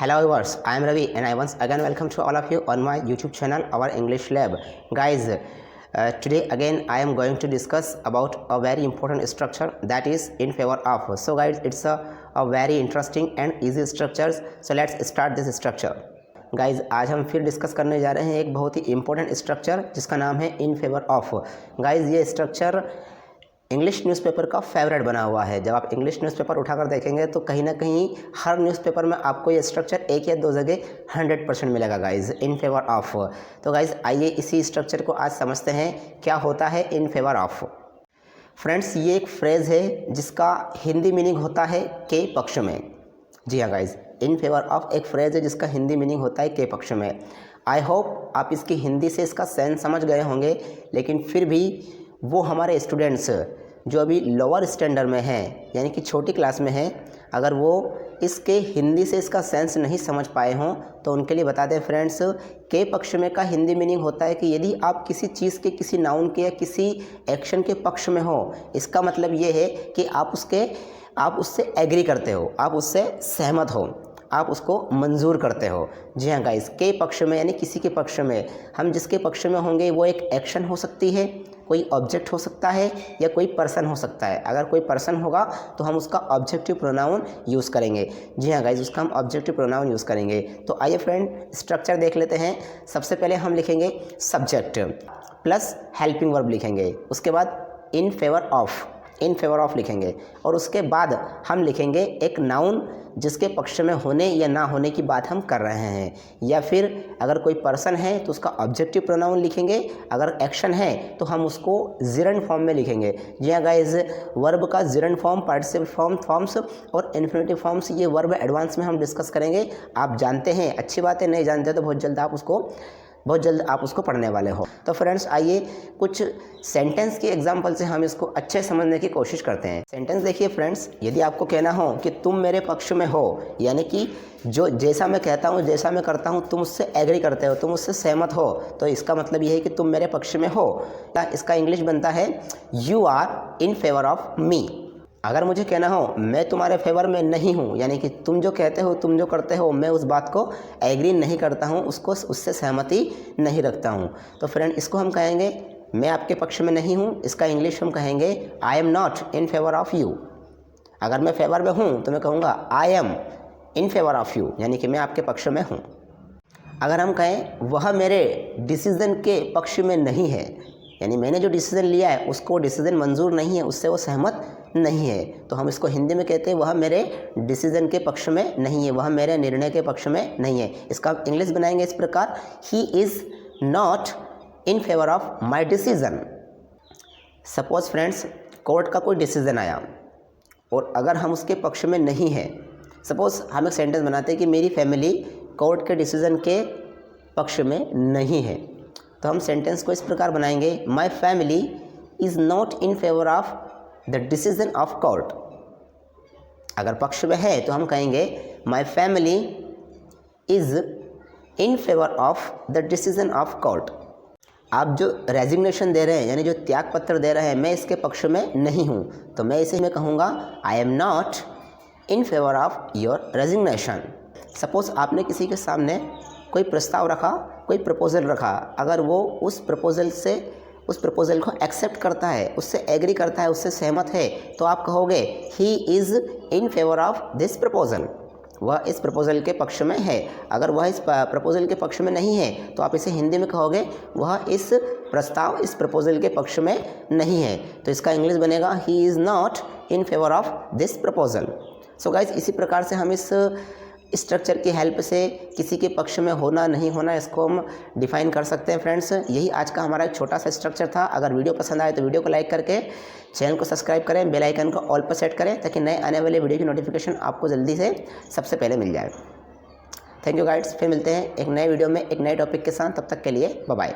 Hello viewers, I am Ravi and I once again welcome to all of you on my YouTube channel, our English Lab. Guys, today again I am going to discuss about a very important structure that is in favor of. So guys, it's a very interesting and easy structures. So let's start this structure. Guys आज हम फिर discuss करने जा रहे हैं एक बहुत ही important structure जिसका नाम है इन फेवर ऑफ। गाइज ये स्ट्रक्चर इंग्लिश न्यूज़पेपर का फेवरेट बना हुआ है। जब आप इंग्लिश न्यूज़पेपर उठाकर देखेंगे तो कहीं ना कहीं हर न्यूज़पेपर में आपको ये स्ट्रक्चर एक या दो जगह 100% मिलेगा गाइज, इन फेवर ऑफ। तो गाइज आइए इसी स्ट्रक्चर को आज समझते हैं क्या होता है इन फेवर ऑफ। फ्रेंड्स, ये एक फ्रेज़ है जिसका हिंदी मीनिंग होता है के पक्ष में। जी हाँ गाइज, इन फेवर ऑफ एक फ्रेज़ है जिसका हिंदी मीनिंग होता है के पक्ष में। आई होप आप इसकी हिंदी से इसका सेंस समझ गए होंगे, लेकिन फिर भी वो हमारे स्टूडेंट्स जो अभी लोअर स्टैंडर्ड में हैं यानी कि छोटी क्लास में हैं, अगर वो इसके हिंदी से इसका सेंस नहीं समझ पाए हों तो उनके लिए बता दें फ्रेंड्स, के पक्ष में का हिंदी मीनिंग होता है कि यदि आप किसी चीज़ के, किसी नाउन के या किसी एक्शन के पक्ष में हो, इसका मतलब ये है कि आप उससे एग्री करते हो, आप उससे सहमत हो, आप उसको मंजूर करते हो। जी हाँ गाइस, के पक्ष में यानी किसी के पक्ष में। हम जिसके पक्ष में होंगे वो एक एक्शन हो सकती है, कोई ऑब्जेक्ट हो सकता है या कोई पर्सन हो सकता है। अगर कोई पर्सन होगा तो हम उसका ऑब्जेक्टिव प्रोनाउन यूज़ करेंगे। जी हाँ गाइस, उसका हम ऑब्जेक्टिव प्रोनाउन यूज़ करेंगे। तो आइए फ्रेंड स्ट्रक्चर देख लेते हैं। सबसे पहले हम लिखेंगे सब्जेक्ट प्लस हेल्पिंग वर्ब लिखेंगे, उसके बाद इन फेवर ऑफ लिखेंगे और उसके बाद हम लिखेंगे एक नाउन जिसके पक्ष में होने या ना होने की बात हम कर रहे हैं, या फिर अगर कोई पर्सन है तो उसका ऑब्जेक्टिव प्रोनाउन लिखेंगे, अगर एक्शन है तो हम उसको जिरंड फॉर्म में लिखेंगे। जी हाँ गाइस, वर्ब का gerund form, participle form, forms और इन्फिनेटिव फॉर्म्स, ये वर्ब एडवांस में हम डिस्कस करेंगे। आप जानते हैं, अच्छी बात है, नहीं जानते तो बहुत जल्द आप उसको पढ़ने वाले हो। तो फ्रेंड्स आइए कुछ सेंटेंस की एग्जांपल से हम इसको अच्छे समझने की कोशिश करते हैं। सेंटेंस देखिए फ्रेंड्स, यदि आपको कहना हो कि तुम मेरे पक्ष में हो, यानी कि जो जैसा मैं कहता हूँ, जैसा मैं करता हूँ, तुम उससे एग्री करते हो, तुम उससे सहमत हो, तो इसका मतलब ये है कि तुम मेरे पक्ष में हो। इसका इंग्लिश बनता है you are in favour of me. अगर मुझे कहना हो मैं तुम्हारे फेवर में नहीं हूँ, यानी कि तुम जो कहते हो, तुम जो करते हो, मैं उस बात को एग्री नहीं करता हूँ, उससे सहमति नहीं रखता हूँ, तो फ्रेंड इसको हम कहेंगे मैं आपके पक्ष में नहीं हूँ। इसका इंग्लिश हम कहेंगे I am not in favour of you. अगर मैं फेवर में हूँ तो मैं कहूँगा I am in favour of you, यानी कि मैं आपके पक्ष में हूँ। अगर हम कहें वह मेरे डिसीज़न के पक्ष में नहीं है, यानी मैंने जो डिसीज़न लिया है उसको डिसीज़न मंजूर नहीं है, उससे वो सहमत नहीं है, तो हम इसको हिंदी में कहते हैं वह मेरे डिसीज़न के पक्ष में नहीं है, वह मेरे निर्णय के पक्ष में नहीं है। इसका इंग्लिश बनाएंगे इस प्रकार, he is not in favour of my decision. Suppose friends court का कोई डिसीज़न आया और अगर हम उसके पक्ष में नहीं हैं, सपोज हम एक सेंटेंस बनाते हैं कि मेरी फैमिली कोर्ट के डिसीज़न के पक्ष में नहीं है, तो हम सेंटेंस को इस प्रकार बनाएंगे my family is not in favour of the decision of court. अगर पक्ष में है तो हम कहेंगे my family is in favour of the decision of court. आप जो रेजिग्नेशन दे रहे हैं, यानी जो त्याग पत्र दे रहे हैं, मैं इसके पक्ष में नहीं हूँ, तो मैं इसे मैं कहूँगा I am not in favour of your resignation. Suppose आपने किसी के सामने कोई प्रस्ताव रखा, कोई प्रपोज़ल रखा, अगर वो उस प्रपोज़ल को एक्सेप्ट करता है, उससे एग्री करता है, उससे सहमत है, तो आप कहोगे he is in favour of this proposal, वह इस प्रपोज़ल के पक्ष में है। अगर वह इस प्रपोज़ल के पक्ष में नहीं है तो आप इसे हिंदी में कहोगे वह इस प्रपोज़ल के पक्ष में नहीं है, तो इसका इंग्लिश बनेगा he is not in favour of this proposal. So guys, इसी प्रकार से हम इस स्ट्रक्चर की हेल्प से किसी के पक्ष में होना नहीं होना इसको हम डिफाइन कर सकते हैं। फ्रेंड्स, यही आज का हमारा एक छोटा सा स्ट्रक्चर था। अगर वीडियो पसंद आए तो वीडियो को लाइक करके चैनल को सब्सक्राइब करें, बेल आइकन को ऑल पर सेट करें ताकि नए आने वाले वीडियो की नोटिफिकेशन आपको जल्दी से सबसे पहले मिल जाए। थैंक यू गाइड्स, फिर मिलते हैं एक नए वीडियो में एक नए टॉपिक के साथ। तब तक के लिए बाय बाय।